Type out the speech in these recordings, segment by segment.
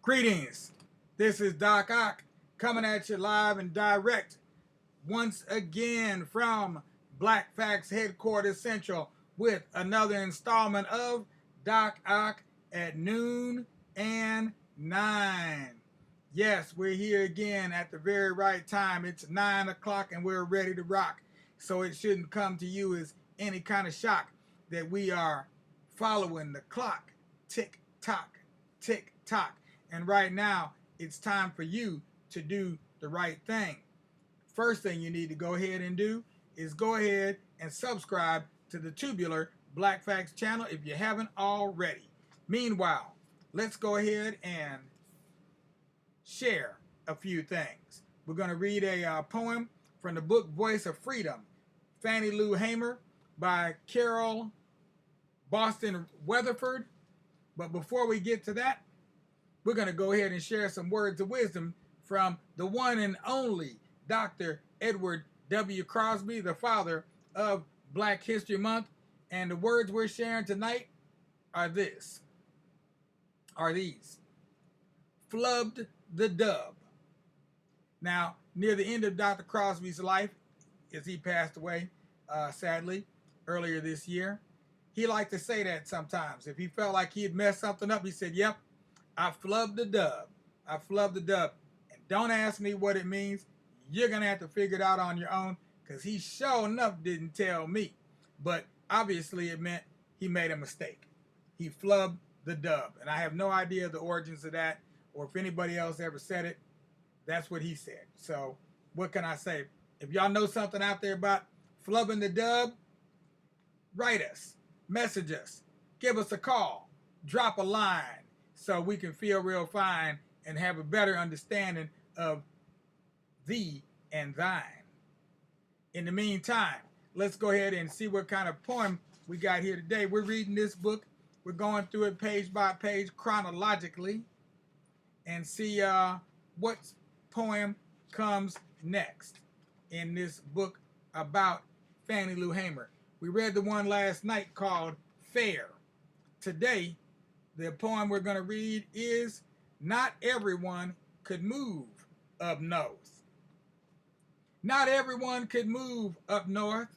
Greetings. This is Doc Ock coming at you live and direct once again from Black Facts Headquarters Central with another installment of Doc Ock at noon and 9. Yes, we're here again at the very right time. It's 9 o'clock and we're ready to rock. So it shouldn't come to you as any kind of shock that we are following the clock. Tick tock, tick tock. And right now, it's time for you to do the right thing. First thing you need to go ahead and do is go ahead and subscribe to the Tubular Black Facts channel if you haven't already. Meanwhile, let's go ahead and share a few things. We're going to read a poem from the book Voice of Freedom, Fannie Lou Hamer by Carol Boston Weatherford. But before we get to that, we're going to go ahead and share some words of wisdom from the one and only Dr. Edward W. Crosby, the father of Black History Month. And the words we're sharing tonight are these. Flubbed the dub. Now, near the end of Dr. Crosby's life, as he passed away, sadly, earlier this year, he liked to say that sometimes. If he felt like he had messed something up, he said, yep, I flubbed the dub. I flubbed the dub. And don't ask me what it means. You're going to have to figure it out on your own, because he sure enough didn't tell me. But obviously it meant he made a mistake. He flubbed the dub. And I have no idea the origins of that, or if anybody else ever said it. That's what he said. So what can I say? If y'all know something out there about flubbing the dub, write us, message us, give us a call, drop a line, so we can feel real fine and have a better understanding of thee and thine. In the meantime, let's go ahead and see what kind of poem we got here today. We're reading this book. We're going through it page by page chronologically and see what poem comes next in this book about Fannie Lou Hamer. We read the one last night called Fair. Today, the poem we're going to read is Not Everyone Could Move Up North. Not everyone could move up north.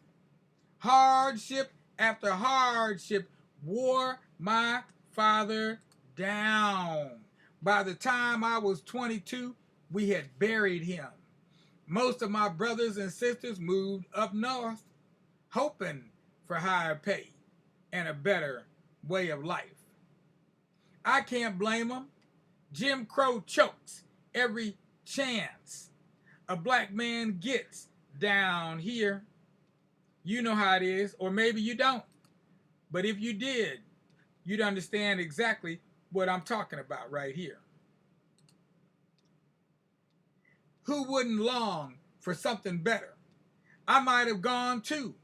Hardship after hardship wore my father down. By the time I was 22, we had buried him. Most of my brothers and sisters moved up north, hoping for higher pay and a better way of life. I can't blame them. Jim Crow chokes every chance a black man gets down here. You know how it is, or maybe you don't. But if you did, you'd understand exactly what I'm talking about right here. Who wouldn't long for something better? I might have gone too,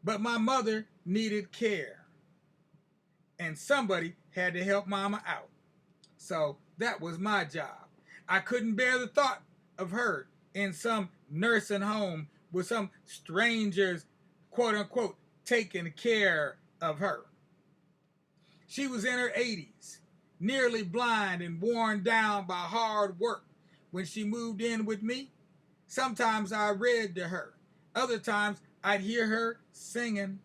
but my mother needed care. And somebody had to help mama out. So that was my job. I couldn't bear the thought of her in some nursing home with some strangers, quote unquote, taking care of her. She was in her 80s, nearly blind and worn down by hard work. When she moved in with me, sometimes I read to her. Other times I'd hear her singing.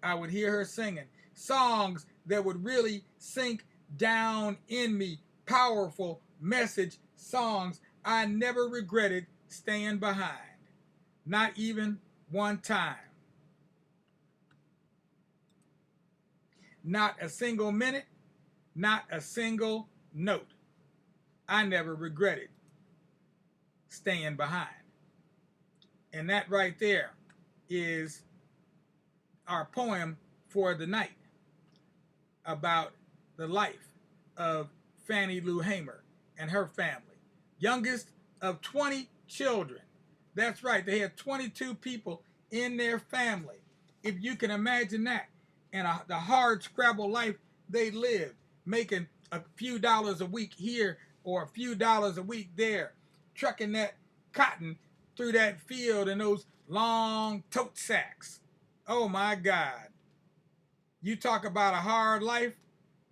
I would hear her singing songs that would really sink down in me. Powerful message songs. I never regretted staying behind. Not even one time. Not a single minute. Not a single note. I never regretted staying behind. And that right there is our poem for the night about the life of Fannie Lou Hamer and her family. Youngest of 20 children. That's right, they had 22 people in their family. If you can imagine that, and the hard scrabble life they lived, making a few dollars a week here or a few dollars a week there, trucking that cotton through that field in those long tote sacks. Oh my God. You talk about a hard life,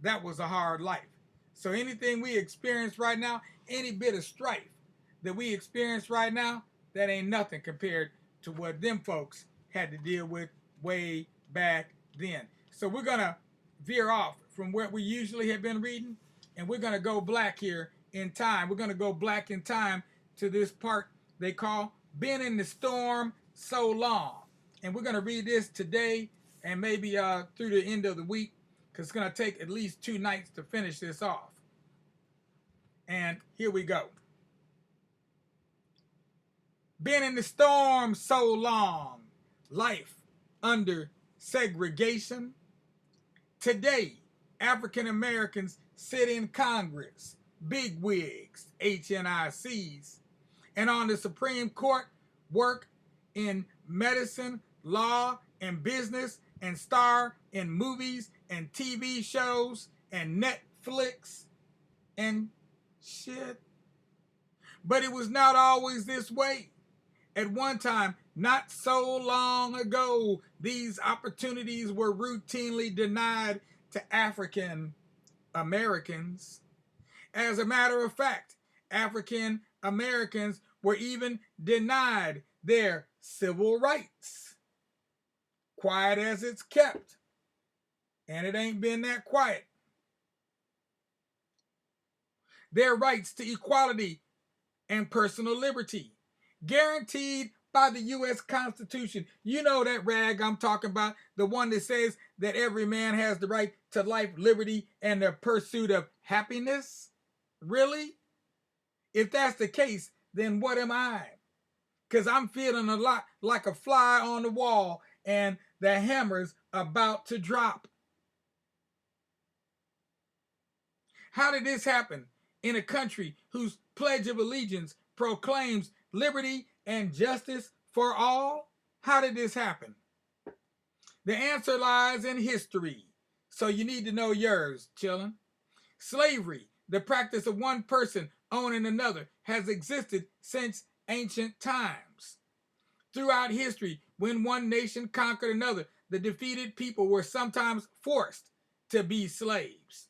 that was a hard life. So anything we experience right now, any bit of strife that we experience right now, that ain't nothing compared to what them folks had to deal with way back then. So we're going to veer off from what we usually have been reading, and we're going to go black here in time. We're going to go black in time to this part they call Been in the Storm So Long. And we're going to read this today and maybe through the end of the week, because it's going to take at least 2 nights to finish this off. And here we go. Been in the storm so long, life under segregation. Today, African Americans sit in Congress, bigwigs, HNICs, and on the Supreme Court, work in medicine, law, and business, and star in movies and TV shows and Netflix and shit. But it was not always this way. At one time, not so long ago, these opportunities were routinely denied to African Americans. As a matter of fact, African Americans were even denied their civil rights. Quiet as it's kept. And it ain't been that quiet. Their rights to equality and personal liberty, guaranteed by the U.S. Constitution. You know that rag I'm talking about, the one that says that every man has the right to life, liberty, and the pursuit of happiness? Really? If that's the case, then what am I? Because I'm feeling a lot like a fly on the wall and the hammer's about to drop. How did this happen in a country whose Pledge of Allegiance proclaims liberty and justice for all? How did this happen? The answer lies in history, so you need to know yours, chillin'. Slavery, the practice of one person owning another, has existed since ancient times. Throughout history, when one nation conquered another, the defeated people were sometimes forced to be slaves.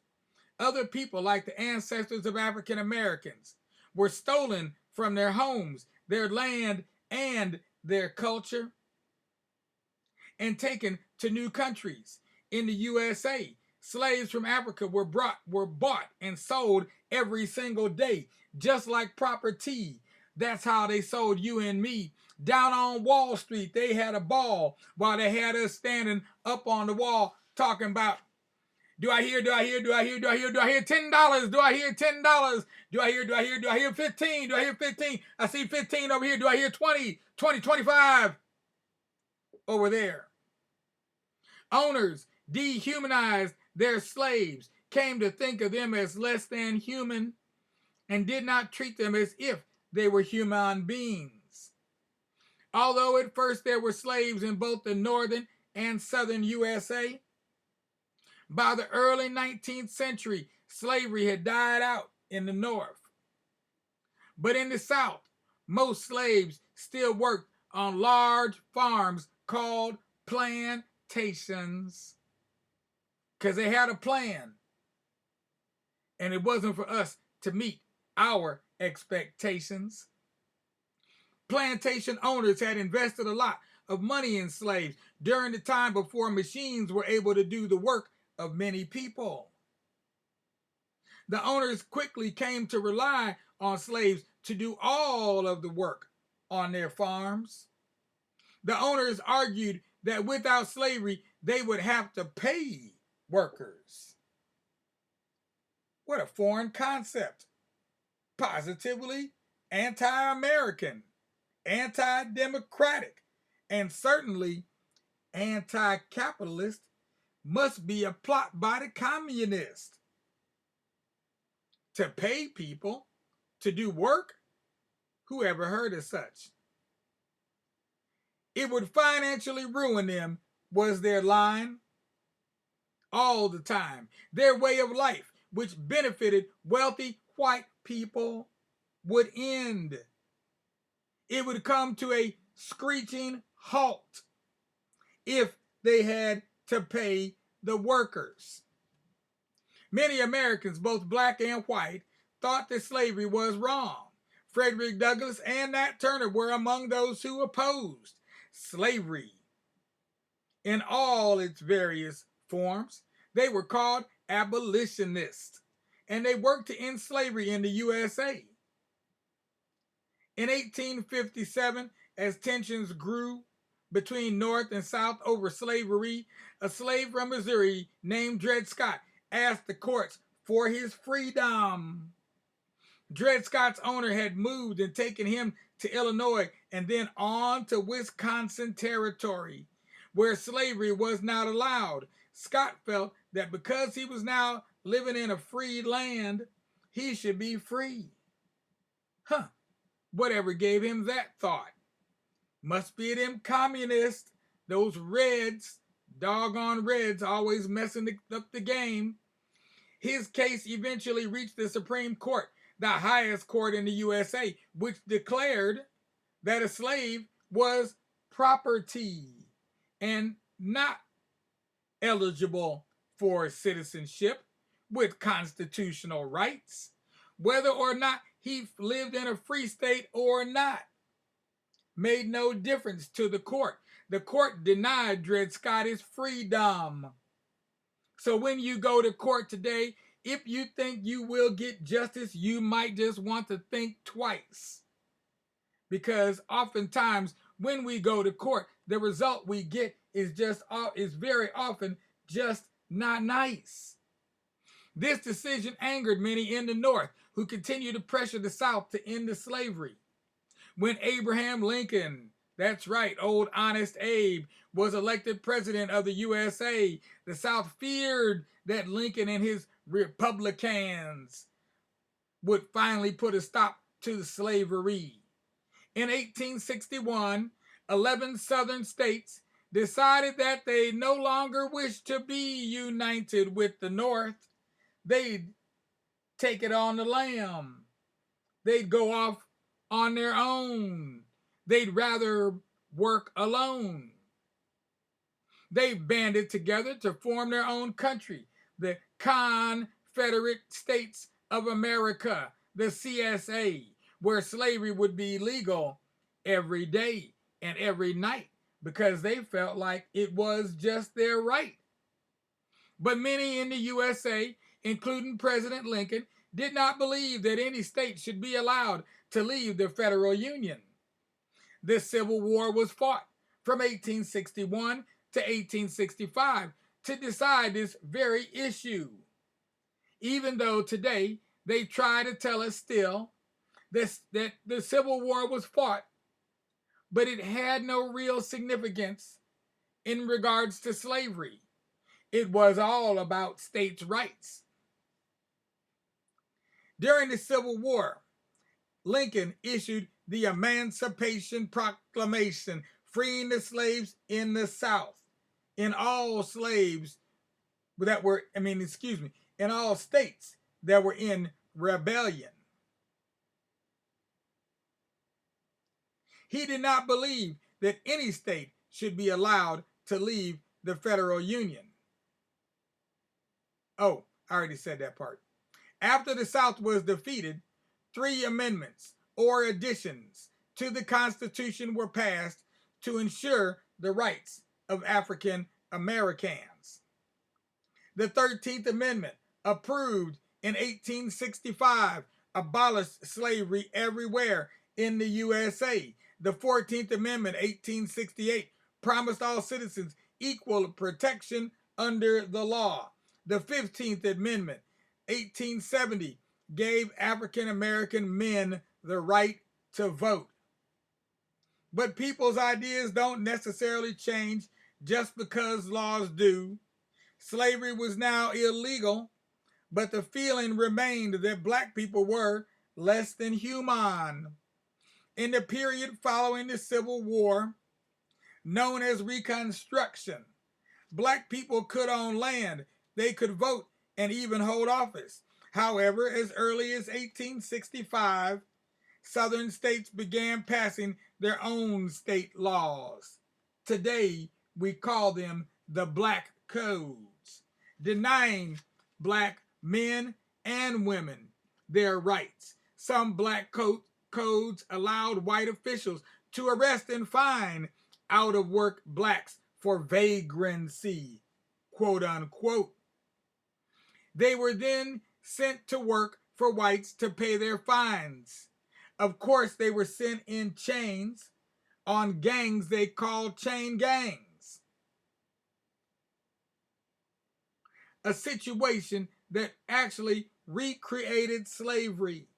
Other people, like the ancestors of African Americans, were stolen from their homes, their land, and their culture, and taken to new countries. In the USA, slaves from Africa were bought and sold every single day, just like property. That's how they sold you and me. Down on Wall Street, they had a ball while they had us standing up on the wall talking about, do I hear $10? Do I hear $10? Do I hear $10? Do I hear 15? Do I hear 15? I see 15 over here. Do I hear 20, 25 over there? Owners dehumanized their slaves, came to think of them as less than human, and did not treat them as if they were human beings. Although at first there were slaves in both the northern and southern USA, by the early 19th century, slavery had died out in the North. But in the South, most slaves still worked on large farms called plantations, because they had a plan, and it wasn't for us to meet our expectations. Plantation owners had invested a lot of money in slaves during the time before machines were able to do the work of many people. The owners quickly came to rely on slaves to do all of the work on their farms. The owners argued that without slavery, they would have to pay workers. What a foreign concept. Positively anti-American, anti-democratic, and certainly anti-capitalist. Must be a plot by the communists to pay people to do work. Who ever heard of such? It would financially ruin them, was their line. All the time. Their way of life, which benefited wealthy white people, would end. It would come to a screeching halt if they had to pay the workers. Many Americans, both black and white, thought that slavery was wrong. Frederick Douglass and Nat Turner were among those who opposed slavery in all its various forms. They were called abolitionists, and they worked to end slavery in the USA. In 1857, as tensions grew between North and South over slavery, a slave from Missouri named Dred Scott asked the courts for his freedom. Dred Scott's owner had moved and taken him to Illinois and then on to Wisconsin Territory, where slavery was not allowed. Scott felt that because he was now living in a free land, he should be free. Whatever gave him that thought? Must be them communists, those Reds, doggone Reds, always messing up the game. His case eventually reached the Supreme Court, the highest court in the USA, which declared that a slave was property and not eligible for citizenship with constitutional rights, whether or not he lived in a free state or not. Made no difference to the court. The court denied Dred Scott his freedom. So when you go to court today, if you think you will get justice, you might just want to think twice. Because oftentimes when we go to court, the result we get is very often just not nice. This decision angered many in the North who continued to pressure the South to end the slavery. When Abraham Lincoln, that's right, old honest Abe, was elected president of the USA, the South feared that Lincoln and his Republicans would finally put a stop to the slavery. In 1861, 11 Southern states decided that they no longer wished to be united with the North. They'd take it on the lam. They'd go off on their own. They'd rather work alone. They banded together to form their own country, the Confederate States of America, the CSA, where slavery would be legal every day and every night because they felt like it was just their right. But many in the USA, including President Lincoln, did not believe that any state should be allowed to leave the Federal Union. The Civil War was fought from 1861 to 1865 to decide this very issue. Even though today they try to tell us still that the Civil War was fought, but it had no real significance in regards to slavery. It was all about states' rights. During the Civil War, Lincoln issued the Emancipation Proclamation, freeing the slaves in the South, in all states that were in rebellion. He did not believe that any state should be allowed to leave the Federal Union. Oh, I already said that part. After the South was defeated, 3 amendments or additions to the Constitution were passed to ensure the rights of African Americans. The 13th Amendment, approved in 1865, abolished slavery everywhere in the USA. The 14th Amendment, 1868, promised all citizens equal protection under the law. The 15th Amendment, 1870, gave African American men the right to vote. But people's ideas don't necessarily change just because laws do. Slavery was now illegal, but the feeling remained that black people were less than human. In the period following the Civil War, known as Reconstruction, black people could own land, they could vote, and even hold office. However, as early as 1865, Southern states began passing their own state laws. Today, we call them the Black Codes, denying black men and women their rights. Some black codes allowed white officials to arrest and fine out of work blacks for vagrancy, quote unquote. They were then sent to work for whites to pay their fines. Of course, they were sent in chains on gangs they called chain gangs. A situation that actually recreated slavery.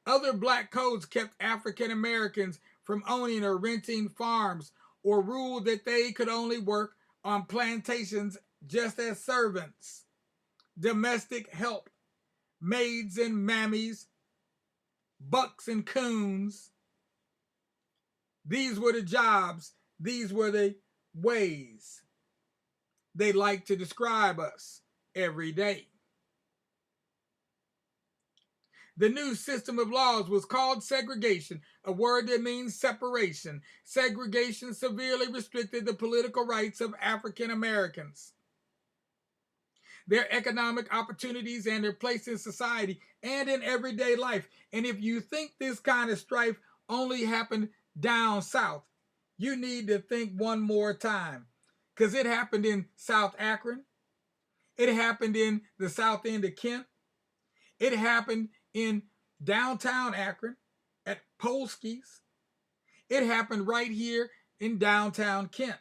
Other black codes kept African Americans from owning or renting farms or ruled that they could only work on plantations just as servants, domestic help, maids and mammies, bucks and coons. These were the jobs, these were the ways they like to describe us every day. The new system of laws was called segregation, a word that means separation. Segregation severely restricted the political rights of African Americans, their economic opportunities, and their place in society and in everyday life. And if you think this kind of strife only happened down south, you need to think one more time, because it happened in South Akron. It happened in the South End of Kent. It happened in downtown Akron at Polsky's. It happened right here in downtown Kent.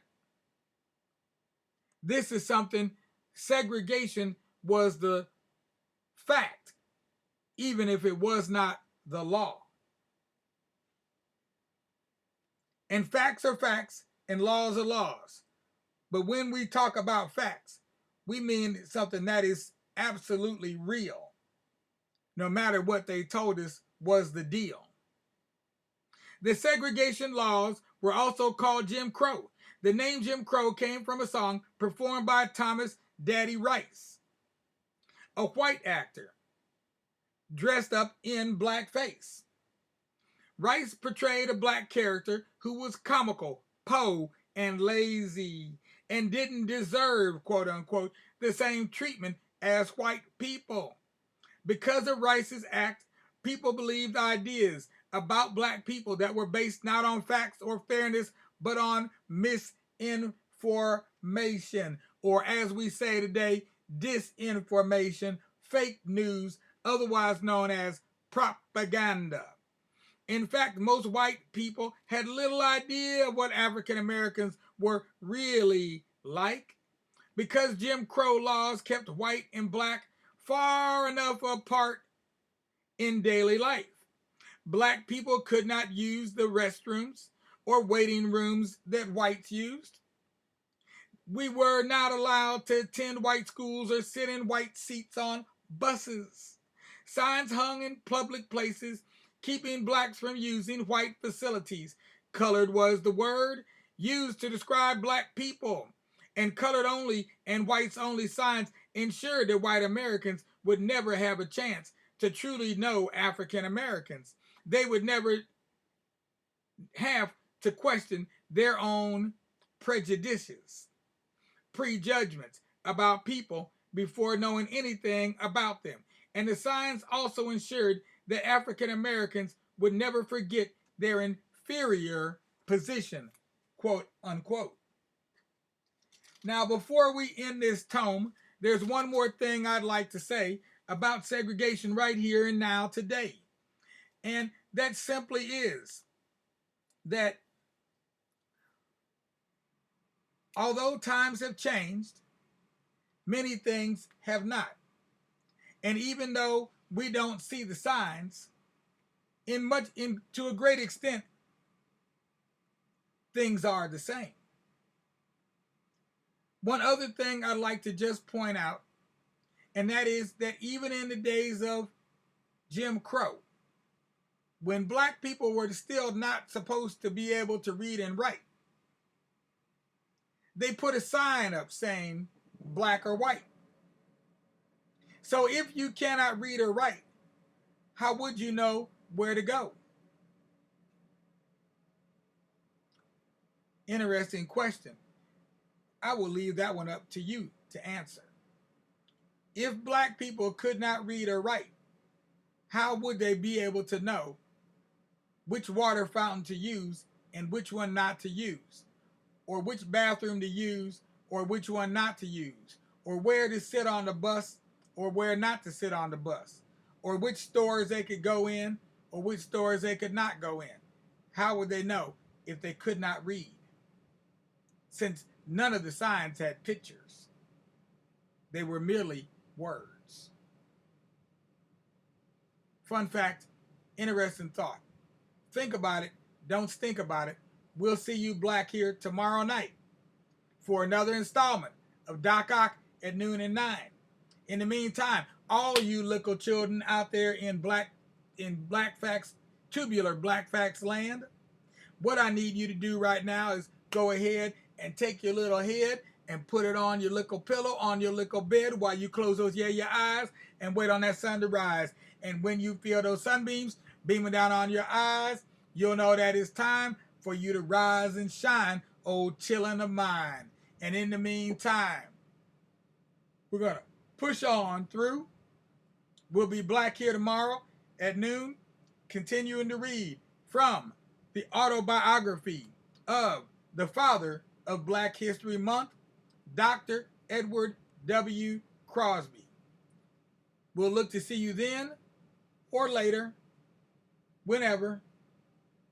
This is something, segregation was the fact, even if it was not the law. And facts are facts and laws are laws. But when we talk about facts, we mean something that is absolutely real, no matter what they told us was the deal. The segregation laws were also called Jim Crow. The name Jim Crow came from a song performed by Thomas Daddy Rice, a white actor dressed up in blackface. Rice portrayed a black character who was comical, po, and lazy, and didn't deserve, quote unquote, the same treatment as white people. Because of Rice's act, people believed ideas about black people that were based not on facts or fairness, but on misinformation, or as we say today, disinformation, fake news, otherwise known as propaganda. In fact, most white people had little idea of what African Americans were really like, because Jim Crow laws kept white and black far enough apart in daily life. Black people could not use the restrooms or waiting rooms that whites used. We were not allowed to attend white schools or sit in white seats on buses. Signs hung in public places keeping blacks from using white facilities. Colored was the word used to describe black people, and colored only and whites only signs ensured that white Americans would never have a chance to truly know African Americans. They would never have to question their own prejudices, prejudgments about people before knowing anything about them. And the signs also ensured that African Americans would never forget their inferior position, quote unquote. Now, before we end this tome, there's one more thing I'd like to say about segregation right here and now today. And that simply is that although times have changed, many things have not. And even though we don't see the signs, to a great extent, things are the same. One other thing I'd like to just point out, and that is that even in the days of Jim Crow, when black people were still not supposed to be able to read and write, they put a sign up saying black or white. So if you cannot read or write, how would you know where to go? Interesting question. I will leave that one up to you to answer. If black people could not read or write, how would they be able to know which water fountain to use and which one not to use, or which bathroom to use or which one not to use, or where to sit on the bus or where not to sit on the bus, or which stores they could go in or which stores they could not go in? How would they know if they could not read? Since none of the signs had pictures, they were merely words. Fun fact, interesting thought. Think about it, don't stink about it. We'll see you black here tomorrow night for another installment of Doc Ock at noon and 9. In the meantime, all you little children out there in black facts, tubular black facts land, what I need you to do right now is go ahead and take your little head and put it on your little pillow, on your little bed while you close those your eyes and wait on that sun to rise. And when you feel those sunbeams beaming down on your eyes, you'll know that it's time for you to rise and shine, old chillin' of mine. And in the meantime, we're going to push on through. We'll be black here tomorrow at noon, continuing to read from the autobiography of the father of Black History Month, Dr. Edward W. Crosby. We'll look to see you then or later, whenever.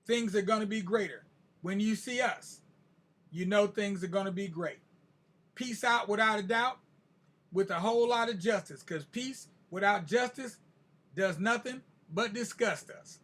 Things are going to be greater. When you see us, you know things are going to be great. Peace out without a doubt, with a whole lot of justice, because peace without justice does nothing but disgust us.